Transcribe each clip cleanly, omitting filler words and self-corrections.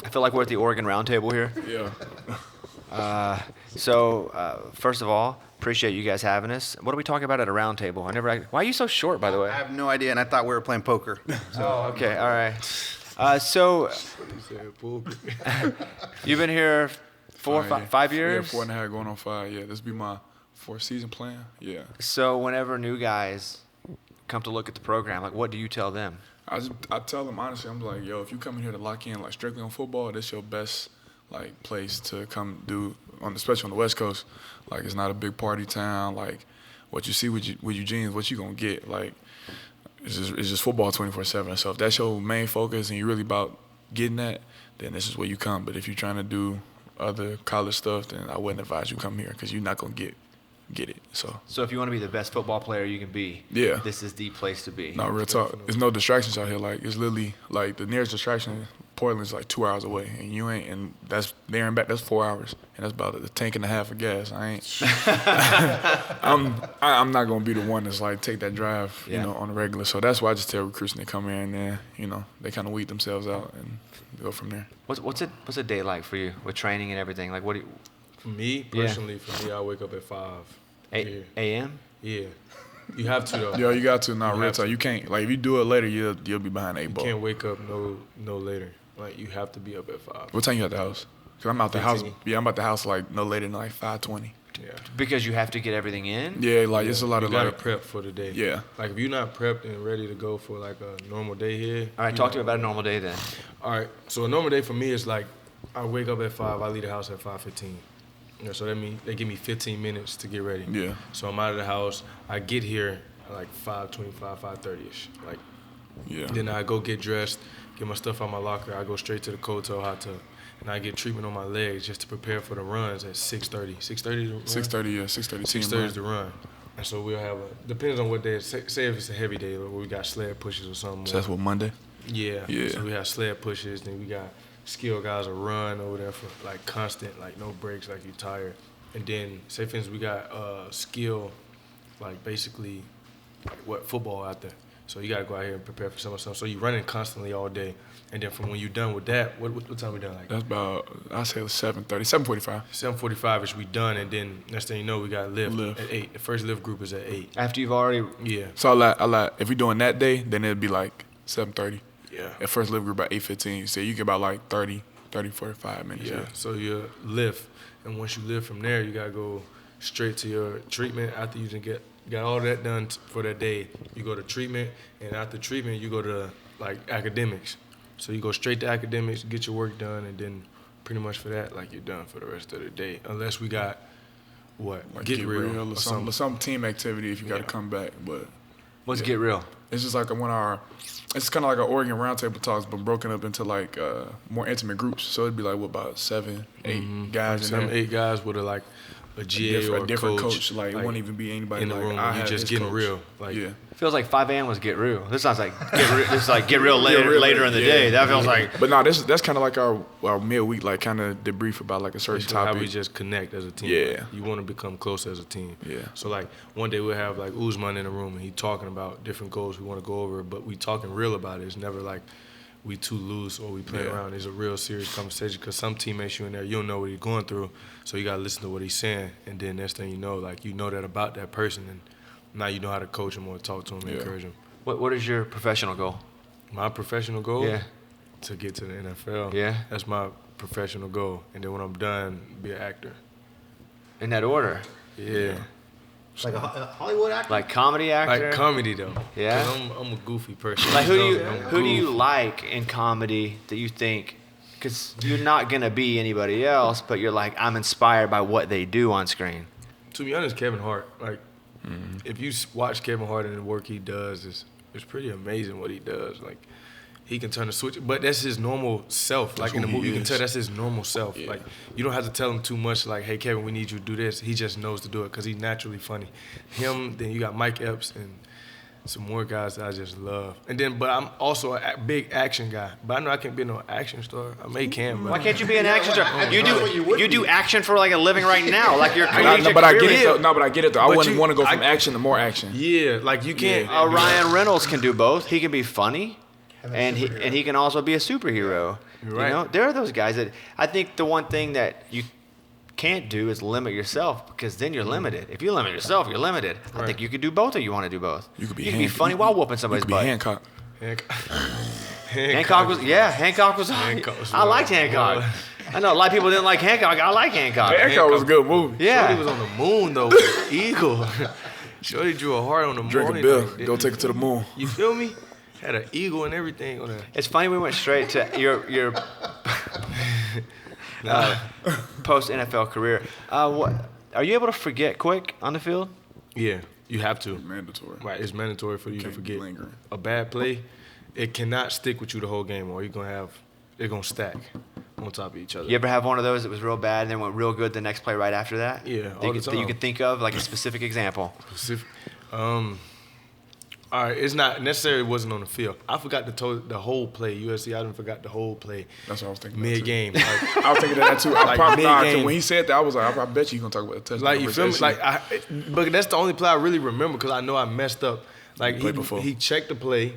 I feel like we're at the Oregon Roundtable here. Yeah. First of all, appreciate you guys having us. What are we talking about at a roundtable? Why are you so short, by the way? I have no idea, and I thought we were playing poker. Oh, okay, all right. You've been here 5 years? Yeah, 4.5 going on 5. Yeah, this will be my 4th season playing. Yeah. So whenever new guys come to look at the program, like, what do you tell them? I tell them honestly, I'm like, yo, if you come in here to lock in like strictly on football, this your best like place to come do especially on the West Coast. Like, it's not a big party town. Like, what you see with Eugene is what you gonna get. Like, it's just football 24/7. So if that's your main focus and you're really about getting that, then this is where you come. But if you're trying to do other college stuff, then I wouldn't advise you come here because you're not gonna get it. So if you want to be the best football player you can be, yeah, this is the place to be. No, real talk. There's no distractions out here. Like, it's literally like the nearest distraction, Portland's like 2 hours away, and that's there and back. That's 4 hours, and that's about a tank and a half of gas. I'm not gonna be the one that's like take that drive, you know, on the regular. So that's why I just tell recruits they come here and then, you know, they kind of weed themselves out and go from there. What's a day like for you with training and everything? Like, what do you? For me, personally, I wake up at 5 a.m. Yeah, you have to though. Yeah, you got to. Not real time. You can't. Like, if you do it later, you'll be behind the 8 ball. You can't wake up no later. Like, you have to be up at 5. What time you at the house? Cause I'm out the 15. house. Yeah, I'm at the house like no later than like 5:20. Yeah. Because you have to get everything in. Yeah, like it's a lot of you gotta like prep for the day. Yeah. Like, if you're not prepped and ready to go for like a normal day here. All right, talk to me about a normal day then. All right, so a normal day for me is like I wake up at 5. I leave the house at 5:15. You know, so that means they give me 15 minutes to get ready. Yeah. So I'm out of the house. I get here at like 5:25, 5:30ish. Like, yeah. Then I go get dressed, get my stuff out my locker. I go straight to the Cotel hot tub, and I get treatment on my legs just to prepare for the runs at 6:30. 6:30. 6:30. Yeah. 6:30. 6:30 is the run. And so we'll have depends on what day. Say if it's a heavy day, or we got sled pushes or something. So that's what, Monday? Yeah. Yeah. So we have sled pushes, then we got skilled guys will run over there for like constant, like no breaks, like you tired. And then say for instance we got skill, like basically like football out there. So you gotta go out here and prepare for something. So you're running constantly all day. And then from when you're done with that, what time we done? Like, that's about, I say 7:30, 7:45. 7:45 is we done, and then next thing you know we got lift at 8. The first lift group is at 8. After you've already So I like if we're doing that day, then it'd be like 7:30. Yeah. At first lift group about 8:15. So you get about like 30, 45 minutes. Yeah. So you lift, and once you lift from there, you gotta go straight to your treatment. After you got all that done for that day, you go to treatment, and after treatment, you go to like academics. So you go straight to academics, get your work done, and then pretty much for that, like, you're done for the rest of the day. Unless we got like get real or some team activity if you got to come back. But what's Get Real? It's just like it's kind of like an Oregon Roundtable talks, but broken up into like more intimate groups. So it'd be like about 7, 8 guys. 7, 8 guys with a GA or a different coach. Like, it wouldn't even be anybody in the room. You just getting real. Like, yeah. Feels like 5 a.m. was Get Real. This sounds like this is like Get Real later in the day. That feels like. But no, that's kind of like our midweek, like kind of debrief about like a certain topic. How we just connect as a team. Yeah. Like, you want to become close as a team. Yeah. So like one day we'll have like Usman in the room and he talking about different goals we want to go over, but we talking real about it. It's never like we too loose or we play around. It's a real serious conversation because some teammates you in there, you don't know what he's going through, so you gotta listen to what he's saying, and then next thing you know, like you know that about that person, and now you know how to coach him or talk to him and encourage him. What is your professional goal? My professional goal? Yeah. To get to the NFL. Yeah. That's my professional goal, and then when I'm done, be an actor. In that order? Yeah. Like a Hollywood actor? Like comedy actor? Like comedy though. Yeah. 'Cause I'm a goofy person. Like who do you like in comedy that you think? Because you're not gonna be anybody else, but you're like, I'm inspired by what they do on screen. To be honest, Kevin Hart. Like, if you watch Kevin Hart and the work he does, it's pretty amazing what he does. Like, he can turn the switch, but that's his normal self. Like in the movie, you can tell that's his normal self. Yeah. Like, you don't have to tell him too much. Like, hey Kevin, we need you to do this. He just knows to do it because he's naturally funny. Him, then you got Mike Epps and some more guys that I just love. And then, but I'm also a big action guy. But I know I can't be no action star. I may can, but Why can't you be an action star? You do action for like a living right now, like your collegiate but I get career. it. But I get it though. I But wouldn't want to go from action to more action. yeah, like you can't. Ryan Reynolds can do both. He can be funny, and he can also be a superhero. You're right. You know, there are those guys that I think the one thing that you can't do is limit yourself, because then you're limited. If you limit yourself, you're limited. I think you could do both, or you want to do both. You could be funny while whooping somebody's butt. Hancock. Hancock was. I liked Hancock. I know a lot of people didn't like Hancock. I like Hancock. Hancock was a good movie. Yeah. Shorty was on the moon though, with the eagle. Shorty drew a heart on the moon. Drink a bill. Go take it to the moon. You feel me? Had an eagle and everything on it. It's funny we went straight to your post NFL career. What are you able to forget quick on the field? Yeah, you have to. Mandatory. Right, it's mandatory for you to Can't forget. linger. A bad play, it cannot stick with you the whole game, or they're gonna stack on top of each other. You ever have one of those that was real bad and then went real good the next play right after that? Yeah, that all you, the that you time. can think of, like a specific example. All right, it's not necessarily wasn't on the field. I forgot the whole play. USC, I didn't forgot the whole play. That's what I was thinking. Mid game. I was thinking that too. I Like probably mid-game. when he said that, I was like, I bet you gonna talk about the touchdown. Like, you feel me? versus Like, but that's the only play I really remember because I know I messed up. Like, Played before. he checked the play,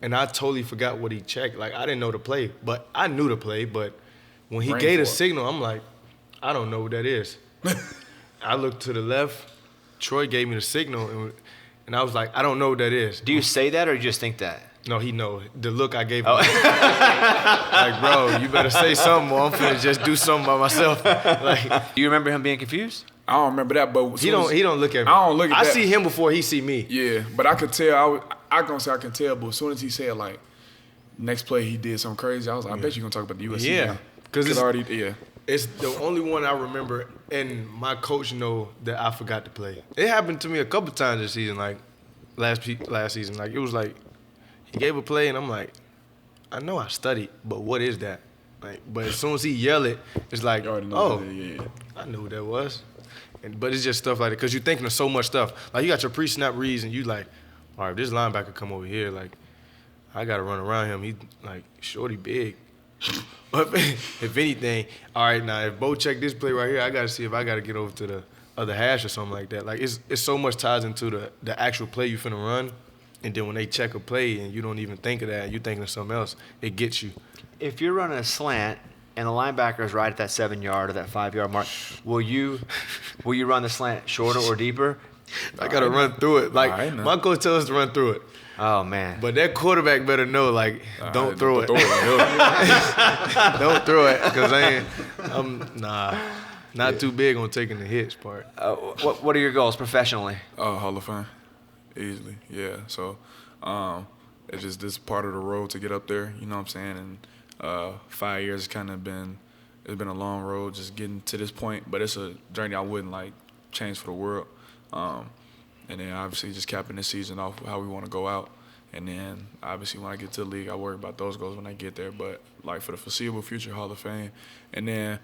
and I totally forgot what he checked. Like, I didn't know the play, but I knew the play. But when he Brain gave the fart. signal, I'm like, I don't know what that is. I looked to the left. Troy gave me the signal, and I was like, I don't know what that is. Do you say that or you just think that? No, he know. The look I gave him. Like, bro, you better say something or I'm finna just do something by myself. Like, Do you remember him being confused? I don't remember that, but he don't look at me. I don't look at I that. see him before he see me. Yeah, but I could tell. I gonna say I can tell, but as soon as he said like next play he did something crazy, I was like, I bet you gonna talk about the USC Yeah, game. because it's already It's the only one I remember, and my coach know that I forgot to play. It happened to me a couple times this season, like last season. Like, it was like he gave a play, and I'm like, I know I studied, but what is that? Like, but as soon as he yell it, it's like, You already know oh, what it is, yeah. I knew what that was. But it's just stuff like that, because you're thinking of so much stuff. Like, you got your pre-snap reads, and you like, all right, if this linebacker come over here, like, I got to run around him. He, like, shorty big. But if anything, all right, now, if Bo check this play right here, I got to see if I got to get over to the other hash or something like that. Like, it's so much ties into the actual play you finna run, and then when they check a play and you don't even think of that, and you thinking of something else, it gets you. If you're running a slant and the linebacker is right at that 7-yard or that 5-yard mark, will you run the slant shorter or deeper? I got to run through it. Like, I know. my coach tells us to run through it. Oh, man. But that quarterback better know, like, don't throw it. Don't Don't throw it, because I'm not too big on taking the hits part. What are your goals professionally? Hall of Fame, easily. Yeah. So, it's just this part of the road to get up there. You know what I'm saying? And 5 years has kind of been a long road just getting to this point. But it's a journey I wouldn't like change for the world. And then obviously just capping this season off how we want to go out. And then obviously when I get to the league, I worry about those goals when I get there. But like for the foreseeable future, Hall of Fame. And then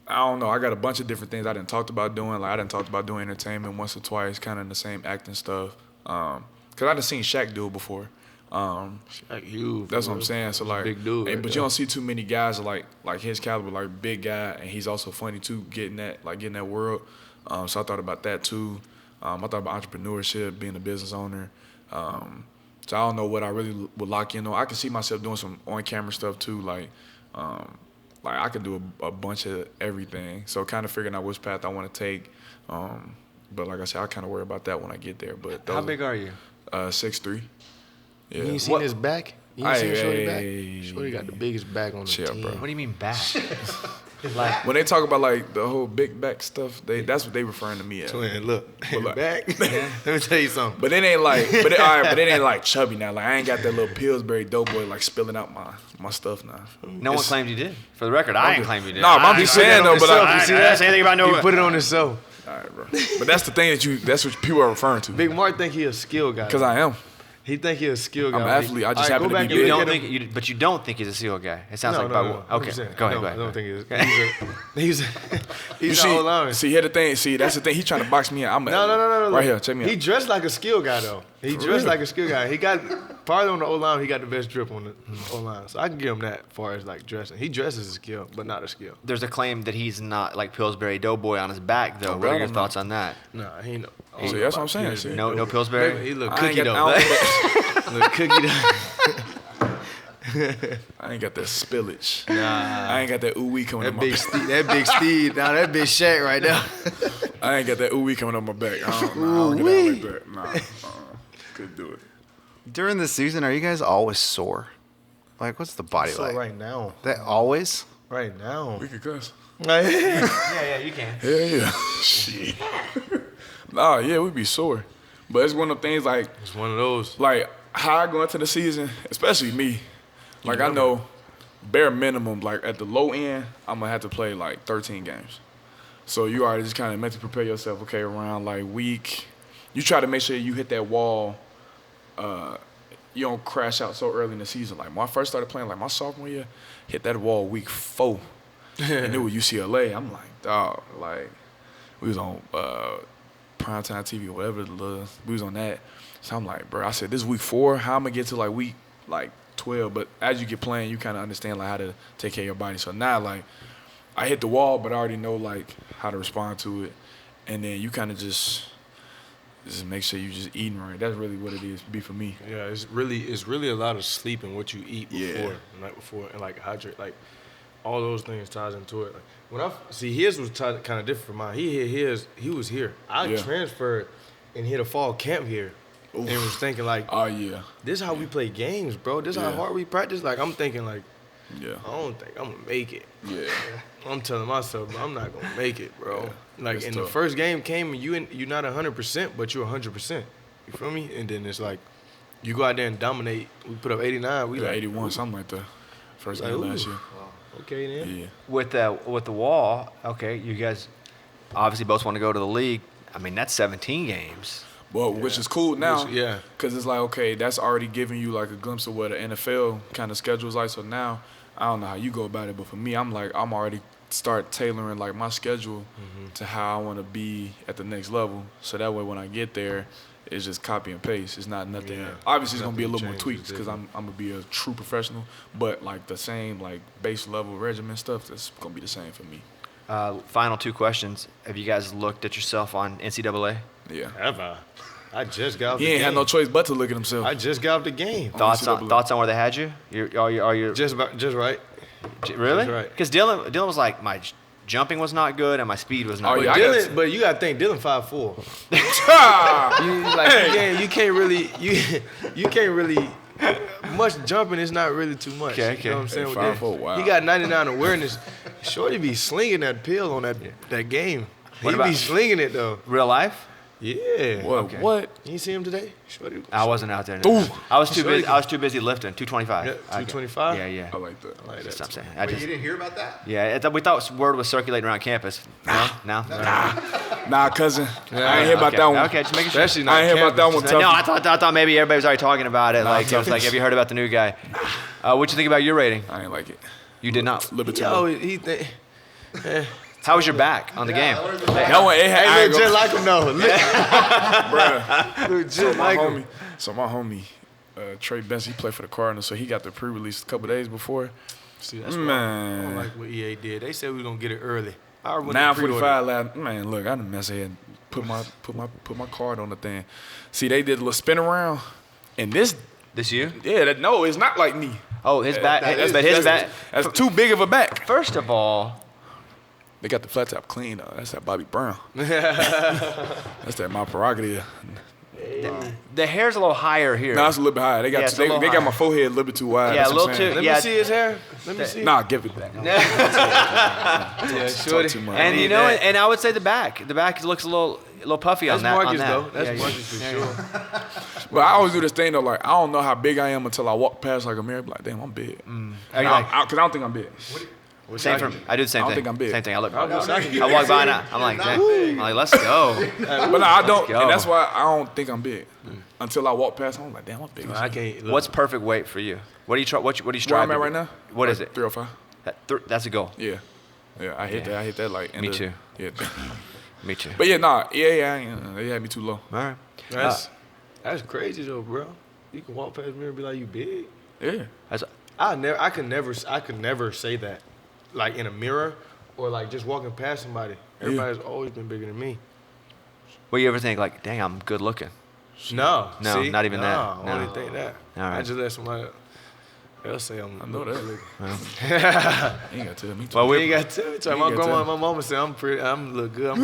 I don't know, I got a bunch of different things I didn't talk about doing. Like I didn't talk about doing entertainment once or twice, kind of in the same acting stuff. Cause I done seen Shaq do it before. That's what I'm saying. So like, big dude. hey, Right but there. you don't see too many guys like his caliber, like big guy, and he's also funny too, getting that world. So I thought about that too. I thought about entrepreneurship, being a business owner. So I don't know what I really would lock in on. I can see myself doing some on-camera stuff too, like I could do a bunch of everything. So kind of figuring out which path I want to take. But like I said, I kind of worry about that when I get there. But How big are you? 6'3". Yeah. You ain't seen his back? You ain't seen Shorty back? Hey. Shorty got the biggest back on the Chill, team. bro. What do you mean back? Like, When they talk about like the whole big back stuff, that's what they referring to me as. Twin, look, But like- back. Let me tell you something. But it ain't like, but it ain't like chubby now. Like I ain't got that little Pillsbury Doughboy like spilling out my stuff now. no one claimed you did. For the record, I ain't claimed you did. No, but I'm just saying though. But I I, didn't say anything about no. He put it on himself. all right, bro. But that's the thing that's what people are referring to. Big Mark think he a skill guy. Because I am. He think he a skill guy. I'm an athlete. I just All happen go to back be and You big. look don't at him. think, but you don't think he's a SEAL guy. It sounds like no. Okay, go ahead. I don't think he's You he's an old lineman. see, here the thing. See, that's the thing. He trying to box me in. No. Right here, check me He out. dressed like a skill guy though. He dressed like a skill guy. He got probably on the O-line. He got the best drip on the O-line. So I can give him that as far as like dressing. He dresses a skill, but not a skill. There's a claim that he's not like Pillsbury Doughboy on his back, though. Oh, What are right, your I'm thoughts on that? Nah, he know. See, that's what I'm saying. See. No Pillsbury. He look I ain't cookie got- dough. I don't Look cookie dough. I ain't got that spillage. Nah. I ain't got that ooh-wee coming That on my big back. Steve, that big Steve, now that big Shaq right now. I ain't got that ooh-wee coming on my back. I don't get out like that. Nah, couldn't do it. During the season, are you guys always sore? Like, what's the body So like? right now, That always? right now. We could cuss. Yeah, you can. Yeah. Shit. Nah, yeah, we be sore. But it's one of the things It's one of those. like how I go into the season, especially me. Like I know bare minimum, like at the low end, I'm gonna have to play like 13 games. So you already just kind of mentally prepare yourself. Okay, around like week, you try to make sure you hit that wall. You don't crash out so early in the season. Like when I first started playing, like my sophomore year, hit that wall week 4, and it was UCLA. I'm like, dog, like we was on primetime TV or whatever we was on that. So I'm like, bro, I said this is week 4. How am I gonna get to like week 12? But as you get playing, you kind of understand like how to take care of your body. So now like I hit the wall, but I already know like how to respond to it, and then you kind of just make sure you just eating right. That's really what it is. Be for me. Yeah, it's really a lot of sleep and what you eat before, Yeah. the night before, and like hydrate, like all those things ties into it. Like when I see his was kind of different from mine. He hit his, he was here. I Yeah. transferred and hit a fall camp here, and was thinking like, Oh yeah, this is how we play games, bro. This is how Yeah. hard we practice. Like I'm thinking like, yeah, I don't think I'm gonna make it. yeah. I'm telling myself, bro, I'm not gonna make it, bro. Yeah, Like, it's and the tough. first game came, and you're not 100%, but you're 100%. You feel me? And then it's like, you go out there and dominate. We put up 89. We We got like 81, something like that. First like, game ooh. last year. Okay then. Yeah. With the wall, okay, you guys obviously both want to go to the league. I mean, that's 17 games. Well, which is cool now. Yeah. Because it's like, okay, that's already giving you like a glimpse of what an NFL kind of schedule is like. So now, I don't know how you go about it, but for me, I'm already start tailoring like my schedule to how I want to be at the next level. So that way, when I get there, it's just copy and paste. It's not nothing. Yeah. Obviously, it's gonna be a Nothing little more changes, tweaks because I'm gonna be a true professional. But like the same like base level regimen stuff, that's gonna be the same for me. Final 2 questions. Have you guys looked at yourself on NCAA? Yeah. Have I? I just got off He the ain't game. had no choice but to look at himself. I just got off the game. Thoughts on NCAA. where they had you? Are you Just right. really? That's right. Because Dylan was like, my jumping was not good and my speed was not Oh, good. yeah, I Dylan, got- but you gotta think Dylan 5'4". Ah! You can't really much jumping is not really too much. Okay, You know what I'm okay. saying? Hey, With 5'4", that, wow. He got 99 awareness. Shorty be slinging that pill on that game. What He about- be slinging it though. Real life? Yeah. What? Okay. What? You see him today? Shorty. I wasn't out there. Ooh. I was too Shorty- busy. I was too busy lifting. 225. Yeah, 225? Yeah, yeah. I like that. Like That's that. what I'm saying. I Wait, just, you didn't hear about that? yeah, we thought word was circulating around campus. No. Nah, cousin. I ain't hear about Okay. that one. Okay, just making sure. Especially not I ain't hear about that one. campus. Tough. No, I thought maybe everybody was already talking about it. Like, it was tough. like, have you heard about the new guy? What'd you think about your rating? I ain't like it. You did not. A little bit too Yo, low. he think. How was your back on the game? That one, it had, I Hey, ain't look just gonna- like him though. bruh. Look just My like him. homie, so my homie, Trey Benson, he played for the Cardinals, so he got the pre-release a couple days before. See, that's why I don't Man, like what EA did. They said we was gonna get it early. I already went to 9:45 last. Man, look, I done mess ahead and put my card on the thing. See, they did a little spin around, and this, This you? yeah, no, it's not like me. Oh, his back. That But is- his back. That's too big of a back. First of all, They got the flat top clean though. That's that Bobby Brown. That's that my prerogative. the hair's a little higher here. No, it's a little bit high. They got Yeah, it's a they little got higher. my forehead a little bit too wide. Yeah, That's a what I'm little saying. too- Let Yeah. me see his hair. Let me see. Nah, give it back. Yeah, Talk shorty. too much. And need you know, that. and I would say the back. The back looks a little puffy That's on that. Marcus on though. that. That's Yeah, yeah. Marcus for Yeah, sure. yeah. But I always do this thing though, like I don't know how big I am until I walk past like a mirror. Be like, damn, I'm big. Are you like- Because I don't think I'm big. Same for I do the same I don't thing. think I'm big. Same thing. I look. I walk by and I'm like, damn. I'm like, let's go. But no, I don't, go. and that's why I don't think I'm big until I walk past. I'm like, damn, I'm big. I can't. Look. What's perfect weight for you? What do you try? What do you Where strive I'm at to right be? now? What is it? 305. That's a goal. Yeah, I hit that. I hit that like. Me too. Yeah. Me too. But yeah, nah, they had me too low. All right. That's crazy though, bro. You can walk past me and be like, "You big." Yeah. I could never say that, like in a mirror or like just walking past somebody. Everybody's always been bigger than me. Well, you ever think like, dang, I'm good looking? No, No, see? not even that. I No. only think that. All right. I just let somebody. They'll say I'm. I know that. Look. You ain't got to tell me. Well, You ain't got to tell me. My You ain't gotta grandma, tell my mama said I'm look good.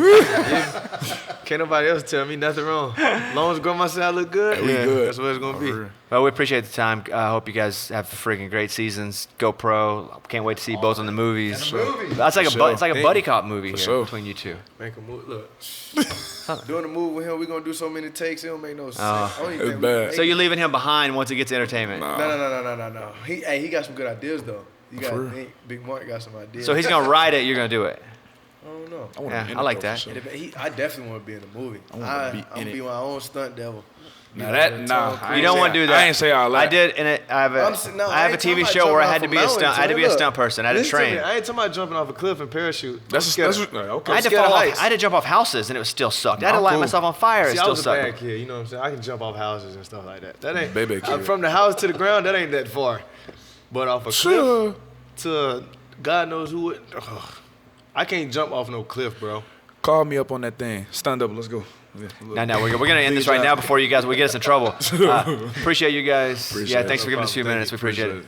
Can't nobody else tell me nothing wrong. As long as grandma said I look good, we good. that's what it's gonna be. For real. Well, we appreciate the time. I hope you guys have freaking great seasons. Go pro. Can't wait to see you both in the movies. That's like For it's like a sure. buddy cop movie For here sure. between you two. Make a move. Look, doing a move with him, we gonna do so many takes. It don't make no sense. Oh. I don't even It's think bad. So you're leaving him behind once it gets to entertainment. No. He got some good ideas though. For real. Big Mark got some ideas. So he's gonna write it. You're gonna do it. I don't know. I, wanna Yeah, be in I it, like though, that. for sure. I definitely want to be in the movie. I wanna I'm be in gonna it. be my own stunt devil. Nah, that Tom nah. Cruise. I You ain't don't say- want to do that. I ain't say all that. I did, and I have I a ain't TV talking show about where I jumping had to off be a a stunt. I had to be a mountain, stunt person. I had to Listen to me, train. I ain't talking about jumping off a cliff and parachute. That's I'm okay. scared. I had to scared of fall off. heights. I had to jump off houses, and it still sucked. I had to I'm light cool. myself on fire. See, It I still was a bad sucked. kid, you know what I'm saying? I can jump off houses and stuff like that. That ain't Baby kid. From the house to the ground, that ain't that far. But off a Sure. cliff to God knows who would. I can't jump off no cliff, bro. Call me up on that thing. Stand up. Let's go. Yeah, look. No, we're going to end this right now before you guys will get us in trouble. Appreciate you guys. Appreciate it. Thanks for No giving us a few problem. minutes. We Thank you. appreciate it.